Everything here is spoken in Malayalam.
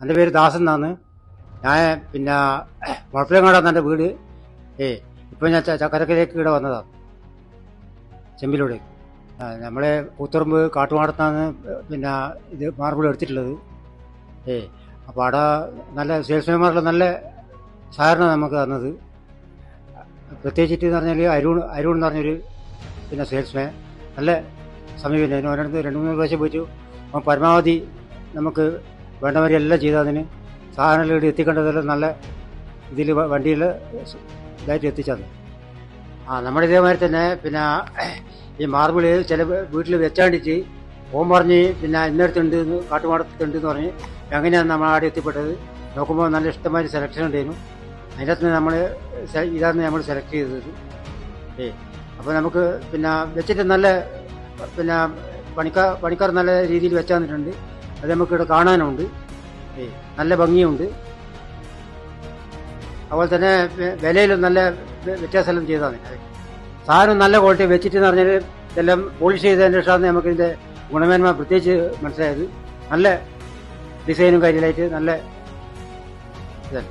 എൻ്റെ പേര് ദാസൻ എന്നാണ്. ഞാൻ പിന്നെ മുഴപ്പിലങ്ങാടാണ് എൻ്റെ വീട്. ഇപ്പം ഞാൻ ചക്കരക്കരയ്ക്ക് ഇവിടെ വന്നതാണ്, ചെമ്പിലൂടെ. നമ്മളെ കൂത്തുറമ്പ് കാട്ടുമാടത്താണ് പിന്നെ ഇത് മാർബിൾ എടുത്തിട്ടുള്ളത്. അപ്പോൾ അവിടെ നല്ല സെയിൽസ്മാൻമാരുടെ നല്ല സഹകരണം നമുക്ക് തന്നത്. പ്രത്യേകിച്ചിട്ട് എന്ന് പറഞ്ഞാൽ അരുൺ എന്ന് പറഞ്ഞൊരു പിന്നെ സെയിൽസ്മാൻ നല്ല സമീപനം. അതിനോടടുത്ത് 2-3 പ്രാവശ്യം പോയിട്ട് പരമാവധി നമുക്ക് വേണ്ടവരെല്ലാം ചെയ്ത് അതിന് സാധനങ്ങൾ എത്തിക്കേണ്ടതെല്ലാം നല്ല ഇതിൽ വണ്ടിയിൽ ഇതായിട്ട് എത്തിച്ചത്. നമ്മുടെ ഇതേമാതിരി തന്നെ പിന്നെ ഈ മാർബിള് ചില വീട്ടിൽ വെച്ചാണ്ടിച്ച് പറഞ്ഞ് പിന്നെ ഇന്നടുത്തുണ്ട്, കാട്ടുമാടത്തുണ്ടെന്ന് പറഞ്ഞ് അങ്ങനെയാണ് നമ്മൾ അവിടെ എത്തിപ്പെട്ടത്. നോക്കുമ്പോൾ നല്ല ഇഷ്ടമായ സെലക്ഷൻ ഉണ്ടായിരുന്നു. അതിനകത്ത് നമ്മൾ ഇതാണ് നമ്മൾ സെലക്ട് ചെയ്തത്. അപ്പോൾ നമുക്ക് പിന്നെ വെച്ചിട്ട് നല്ല പിന്നെ പണിക്കാർ നല്ല രീതിയിൽ വെച്ച് തന്നിട്ടുണ്ട്. അത് നമുക്കിവിടെ കാണാനുണ്ട്, നല്ല ഭംഗിയുണ്ട്. അതുപോലെ തന്നെ വിലയിലും നല്ല വ്യത്യാസമെല്ലാം ചെയ്താണ്. സാധനം നല്ല ക്വാളിറ്റി വെച്ചിട്ട് എന്ന് പറഞ്ഞാൽ ഇതെല്ലാം പോളിഷ് ചെയ്തതിന് ശേഷമാണ് നമുക്കിതിൻ്റെ ഗുണമേന്മ പ്രത്യേകിച്ച് മനസ്സിലായത്. നല്ല ഡിസൈനും കാര്യമായിട്ട് നല്ല ഇതല്ല.